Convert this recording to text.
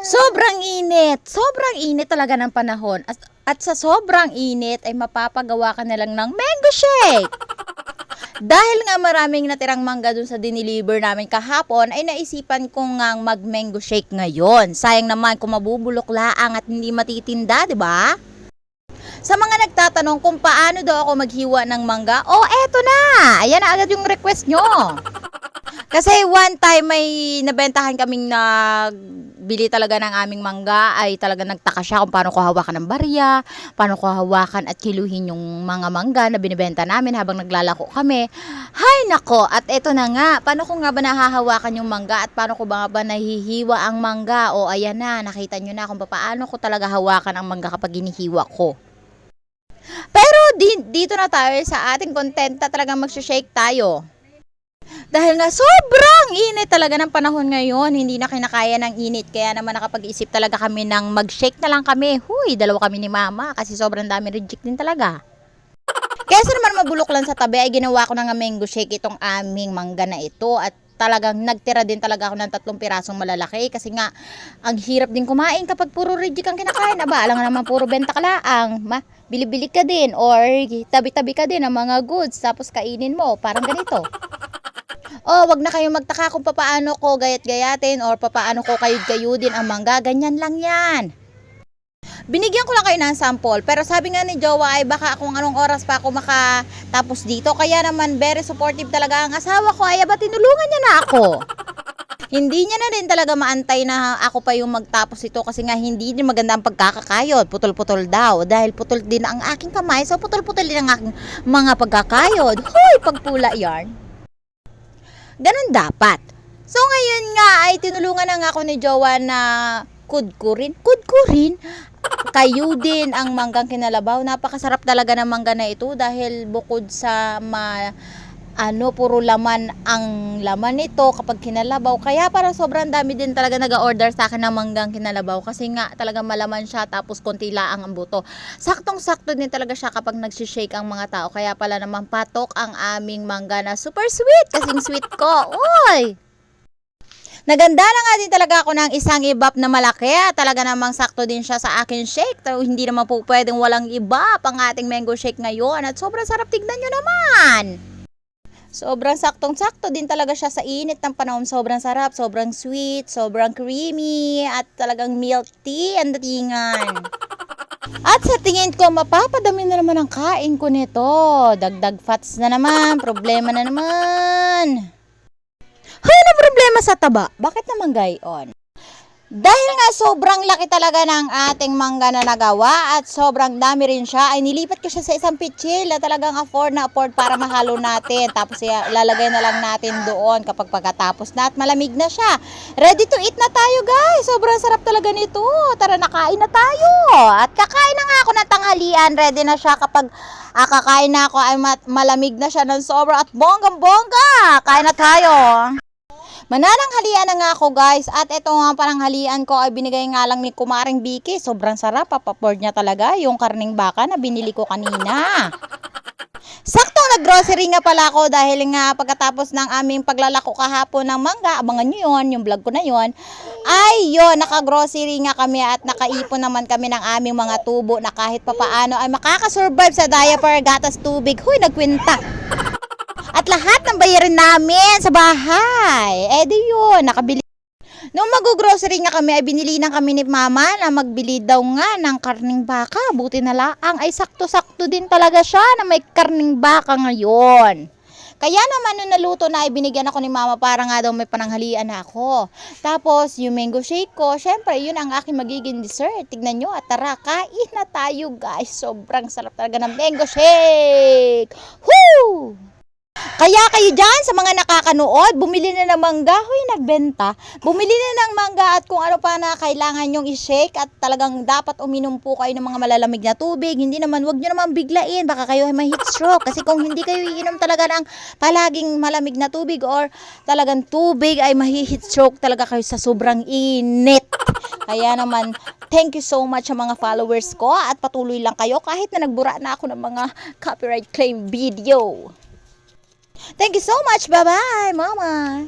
Sobrang init talaga ng panahon. At sa sobrang init ay mapapagawa ka na lang ng mango shake. Dahil nga maraming natirang mangga dun sa diniliver namin kahapon, ay naisipan ko nga mag-mango shake ngayon. Sayang naman kung mabubulok laang at hindi matitinda, di ba? Sa mga nagtatanong kung paano daw ako maghiwa ng mangga, eto na! Ayan na agad yung request nyo. Kasi one time may nabentahan kaming nagbili talaga ng aming mangga, ay talaga nagtaka siya kung paano ko hawakan ng barya, paano ko hawakan at kiluhin yung mga mangga na binibenta namin habang naglalako kami. Hay nako, at eto na nga, paano ko nga ba nahahawakan yung mangga at paano ko ba nahihiwa ang mangga? O ayan na, nakita nyo na kung paano ko talaga hawakan ang mangga kapag ginihiwa ko. Pero dito na tayo sa ating content na talagang mag-shake tayo. Dahil nga sobrang init talaga ng panahon ngayon, hindi na kinakaya ng init. Kaya naman nakapag-isip talaga kami ng mag-shake na lang kami. Huy, dalawa kami ni mama kasi sobrang dami reject din talaga. Kaya sa naman mabulok lang sa tabi ay ginawa ko ng mango shake itong aming mangga na ito. At talagang nagtira din talaga ako ng 3 pirasong malalaki. Kasi nga, ang hirap din kumain kapag puro reject ang kinakain. Aba, alam nga naman puro benta ka laang. Bili-bili ka din or tabi-tabi ka din ng mga goods tapos kainin mo. Parang ganito. Wag na kayong magtaka kung papaano ko gayat-gayatin or papaano ko kayud-kayudin ang mangga. Ganyan lang yan. Binigyan ko lang kayo ng sample. Pero sabi nga ni Jowa ay baka kung anong oras pa ako makatapos dito. Kaya naman very supportive talaga ang asawa ko. Ay aba tinulungan niya na ako. Hindi niya na din talaga maantay na ako pa yung magtapos ito. Kasi nga hindi din maganda ang pagkakakayod. Putol-putol daw. Dahil putol din ang aking kamay. So putol-putol din ang aking mga pagkakayod. Hoy, pagpula yarn. Ganun dapat. So ngayon nga ay tinulungan na nga ako ni Jowa na kudkurin, kayo din ang manggang kinalabaw. Napakasarap talaga ng mangga na ito dahil bukod sa puro laman ang laman nito kapag kinalabaw. Kaya para sobrang dami din talaga nag-order sa akin ng manggang kinalabaw kasi nga talaga malaman siya tapos konti laang ang buto. Saktong-sakto din talaga siya kapag nagsishake ang mga tao. Kaya pala naman patok ang aming mangga na super sweet. Kasing sweet ko. Uy! Naganda na nga din talaga ako ng isang ibap na malaki. Talaga namang sakto din siya sa akin shake. Hindi naman po pwedeng walang ibap ang ating mango shake ngayon. At sobrang sarap, tignan nyo naman. Sobrang saktong-sakto din talaga siya sa init ng panahon. Sobrang sarap, sobrang sweet, sobrang creamy, at talagang milk tea ang datingan. At sa tingin ko, mapapadami na naman ang kain ko nito. Dagdag fats na naman, problema na naman. Hay, ano problema sa taba? Bakit naman gayon? Dahil nga sobrang laki talaga ng ating mangga na nagawa at sobrang dami rin siya, ay nilipat ko siya sa isang pitsil na talagang afford para mahalo natin. Tapos lalagay na lang natin doon kapag pagkatapos na at malamig na siya. Ready to eat na tayo, guys. Sobrang sarap talaga nito. Tara, nakain na tayo. At kakain na nga ako ng tanghalian. Ready na siya kapag kakain na ako ay malamig na siya ng sobra at bonggang-bongga. Kain na tayo. Manananghalian na nga ako, guys. At ito nga paranghalian ko ay binigay nga lang ni Kumaring Vicky. Sobrang sarap. Papaboard niya talaga yung karning baka na binili ko kanina. Saktong nag-grocery nga pala ako dahil nga pagkatapos ng aming paglalako kahapon ng mangga, abangan nyo yun, yung vlog ko na yun, ay yun, naka-grocery nga kami at nakaipon naman kami ng aming mga tubo na kahit papaano ay makakasurvive sa diaper, gatas, tubig. Huy, nagkwinta. At lahat ng bayarin namin sa bahay. Di yun, nakabili. Nung mag-grocery nga kami, ay binili na kami ni mama na magbili daw nga ng karning baka. Buti na laang, ay sakto-sakto din talaga siya na may karning baka ngayon. Kaya naman nung naluto na, ay binigyan ako ni mama para nga daw may pananghalian na ako. Tapos yung mango shake ko, syempre yun ang aking magiging dessert. Tignan nyo at tara, kain na tayo, guys. Sobrang sarap talaga ng mango shake. Woo! Kaya kayo dyan sa mga nakakanood, bumili na ng mangga, huy, nagbenta. Bumili na ng mangga at kung ano pa na kailangan nyong i-shake at talagang dapat uminom po kayo ng mga malalamig na tubig. Hindi naman, wag nyo naman biglain, baka kayo ay may heat stroke. Kasi kung hindi kayo iinom talaga ng palaging malamig na tubig or talagang tubig ay mahi-heat stroke talaga kayo sa sobrang init. Kaya naman, thank you so much sa mga followers ko at patuloy lang kayo kahit na nagbura na ako ng mga copyright claim video. Thank you so much. Bye-bye, Mama.